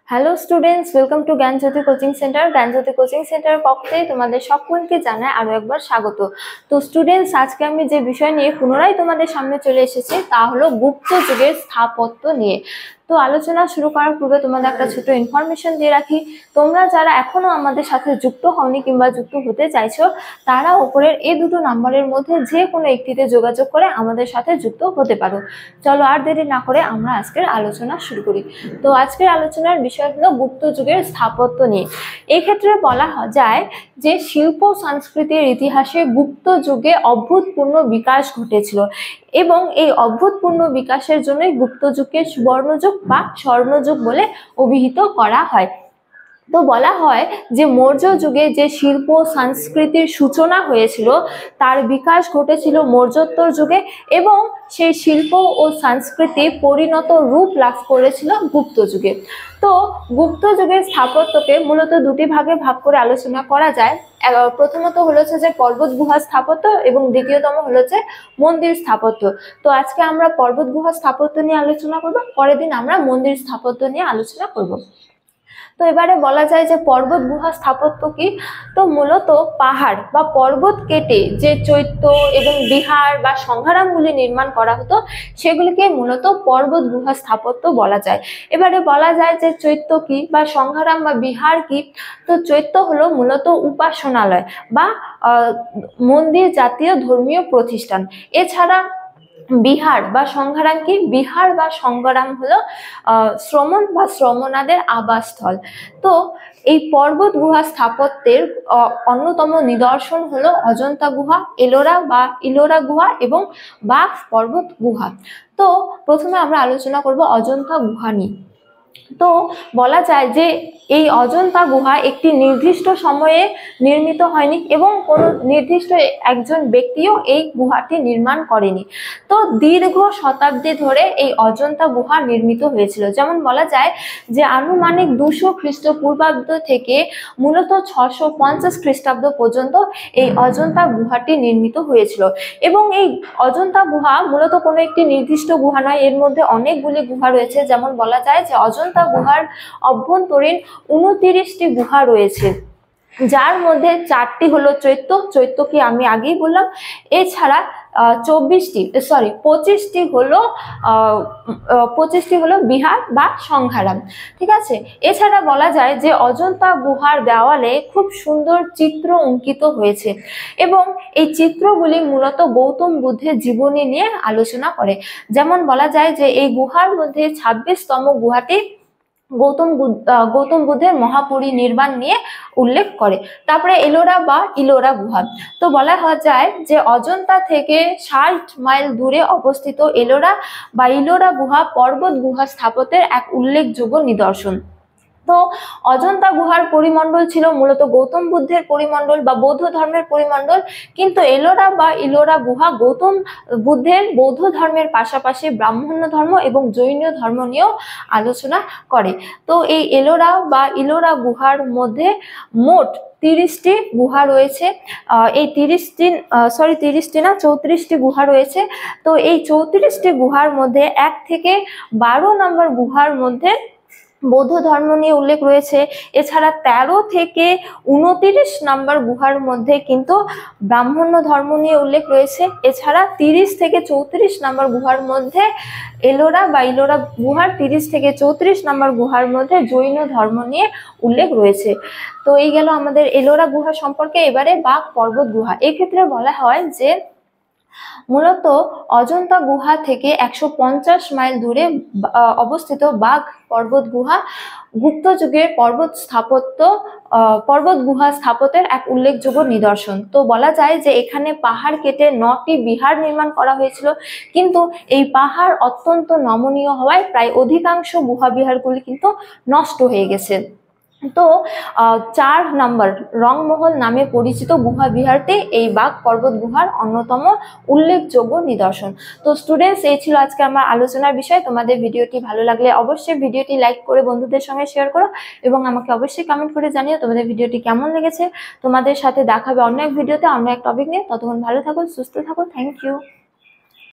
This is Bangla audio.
Hello students, welcome to Gyanjyoti coaching centre. Gyanjyoti coaching সেন্টারের পক্ষে তোমাদের সকলকে জানাই আরো একবার স্বাগত। তো স্টুডেন্টস, আজকে আমি যে বিষয় নিয়ে পুনরায় তোমাদের সামনে চলে এসেছি তা হলো গুপ্ত যুগের স্থাপত্য নিয়ে। তো আলোচনা শুরু করার পূর্বে তোমাদের একটা ছোট ইনফরমেশন দিয়ে রাখি। তোমরা যারা এখনো আমাদের সাথে যুক্ত হওনি কিংবা যুক্ত হতে চাইছো, তারা উপরের এই দুটো নাম্বারের মধ্যে যে কোনো একটিতে যোগাযোগ করে আমাদের সাথে যুক্ত হতে পারো। চলো আর দেরি না করে আমরা আজকের আলোচনা শুরু করি। তো আজকের আলোচনার বিষয় হলো গুপ্ত যুগের স্থাপত্য নিয়ে। এই ক্ষেত্রে বলা যায় যে শিল্প সংস্কৃতির ইতিহাসে গুপ্ত যুগে অভূতপূর্ণ বিকাশ ঘটেছিল এবং এই অভূতপূর্ণ বিকাশের জন্যই গুপ্ত যুগকে সুবর্ণযুগ বা স্বর্ণযুগ বলে অভিহিত করা হয়। তো বলা হয় যে মৌর্য যুগে যে শিল্প সংস্কৃতির সূচনা হয়েছিল তার বিকাশ ঘটেছিল মৌর্যোত্তর যুগে এবং সেই শিল্প ও সংস্কৃতি পরিণত রূপ লাভ করেছিল গুপ্ত যুগে। তো গুপ্ত যুগের স্থাপত্যকে মূলত দুটি ভাগে ভাগ করে আলোচনা করা যায়। প্রথমত হচ্ছে যে পর্বত গুহা স্থাপত্য এবং দ্বিতীয়তম হচ্ছে মন্দির স্থাপত্য। তো আজকে আমরা পর্বত গুহা স্থাপত্য নিয়ে আলোচনা করব, পরের দিন আমরা মন্দির স্থাপত্য নিয়ে আলোচনা করব। তো এবারে বলা যায় যে পর্বত গুহা স্থাপত্য কি? তো মূলত পাহাড় বা পর্বত কেটে যে চৈত্য এবং বিহার বা সংঘারামগুলি নির্মাণ করা হতো সেগুলিকে মূলত পর্বত গুহা স্থাপত্য বলা যায়। এবারে বলা যায় যে চৈত্য কি বা সংঘারাম বা বিহার কি? তো চৈত্য হলো মূলত উপাসনালয় বা মন্দির জাতীয় ধর্মীয় প্রতিষ্ঠান। এছাড়া বিহার বা সংঘারাম কি? বিহার বা সংঘারাম হলো শ্রমণ বা শ্রমণাদের আবাসস্থল। তো এই পর্বত গুহা স্থাপত্যের অন্যতম নিদর্শন হলো অজন্তা গুহা, এলোরা বা ইলোরা গুহা এবং বাঘ পর্বত গুহা। তো প্রথমে আমরা আলোচনা করব অজন্তা গুহা নিয়ে। তো বলা যায় যে এই অজন্তা গুহা একটি নির্দিষ্ট সময়ে নির্মিত হয়নি এবং কোনো নির্দিষ্ট একজন ব্যক্তিও এই গুহাটি নির্মাণ করেনি। তো দীর্ঘ শতাব্দী ধরে এই অজন্তা গুহা নির্মিত হয়েছিল। যেমন বলা যায় যে আনুমানিক 200 খ্রিস্টপূর্বাব্দ থেকে মূলত 650 খ্রিস্টাব্দ পর্যন্ত এই অজন্তা গুহাটি নির্মিত হয়েছিল। এবং এই অজন্তা গুহা মূলত কোনো একটি নির্দিষ্ট গুহা নয়, এর মধ্যে অনেকগুলি গুহা রয়েছে। যেমন বলা যায় যে অজন্তা গুহার অভ্যন্তরীণ 29টি গুহা রয়েছে, যার মধ্যে 4টি হলো চৈত্য কি আমি আগেই বললাম। এছাড়া 25টি হলো বিহার বা সংঘারাম। ঠিক আছে। এছাড়া বলা যায় যে অজন্তা গুহার দেওয়ালে খুব সুন্দর চিত্র অঙ্কিত হয়েছে এবং এই চিত্রগুলি মূলত গৌতম বুদ্ধের জীবনী নিয়ে আলোচনা করে। যেমন বলা যায় যে এই গুহার মধ্যে 26তম গুহাটি গৌতম বুদ্ধের মহাপরিনির্বাণ নিয়ে উল্লেখ করে। তারপরে এলোরা বা ইলোরা গুহা। তো বলা যায় যে অজন্তা থেকে 60 মাইল দূরে অবস্থিত এলোরা বা ইলোরা গুহা পর্বত গুহা স্থাপত্যের এক উল্লেখযোগ্য নিদর্শন। তো অজন্তা গুহার পরিমণ্ডল ছিল মূলত গৌতম বুদ্ধের পরিমণ্ডল বা বৌদ্ধ ধর্মের পরিমণ্ডল, কিন্তু এলোরা বা ইলোরা গুহা গৌতম বুদ্ধের বৌদ্ধ ধর্মের পাশাপাশি ব্রাহ্মণ্য ধর্ম এবং জৈন ধর্ম নিয়েও আলোচনা করে। তো এই এলোরা বা ইলোরা গুহার মধ্যে মোট 30টি গুহা রয়েছে। এই 34টি গুহা রয়েছে। তো এই 34টি গুহার মধ্যে 1 থেকে 12 নম্বর গুহার মধ্যে বৌদ্ধ ধর্ম নিয়ে উল্লেখ রয়েছে। এছাড়া 13 থেকে 29 নম্বর গুহার মধ্যে কিন্তু ব্রাহ্মণ্য ধর্ম নিয়ে উল্লেখ রয়েছে। এছাড়া 30 থেকে 34 নম্বর গুহার মধ্যে এলোরা বা ইলোরা গুহার 30 থেকে 34 নম্বর গুহার মধ্যে জৈন ধর্ম নিয়ে উল্লেখ রয়েছে। তো এই গেল আমাদের এলোরা গুহা সম্পর্কে। এবারে বাঘ পর্বত গুহা। এক্ষেত্রে বলা হয় যে মূলত অজন্তা গুহা থেকে 150 মাইল দূরে অবস্থিত বাঘ পর্বত গুহা গুপ্ত যুগের পর্বত গুহা স্থাপত্যের এক উল্লেখযোগ্য নিদর্শন। তো বলা যায় যে এখানে পাহাড় কেটে 9টি বিহার নির্মাণ করা হয়েছিল, কিন্তু এই পাহাড় অত্যন্ত নমনীয় হওয়ায় প্রায় অধিকাংশ গুহা বিহারগুলি কিন্তু নষ্ট হয়ে গেছে। তো 4 নম্বর রংমহল নামে পরিচিত গুহা বিহারটি এই বাঘ পর্বত গুহার অন্যতম উল্লেখযোগ্য নিদর্শন। তো স্টুডেন্টস, এই ছিল আজকে আমার আলোচনার বিষয়। তোমাদের ভিডিওটি ভালো লাগলে অবশ্যই ভিডিওটি লাইক করে বন্ধুদের সঙ্গে শেয়ার করো এবং আমাকে অবশ্যই কমেন্ট করে জানিও তোমাদের ভিডিওটি কেমন লেগেছে। তোমাদের সাথে দেখা হবে অন্য এক ভিডিওতে অন্য এক টপিক নিয়ে। ততক্ষণ ভালো থাকো, সুস্থ থাকো। Thank you.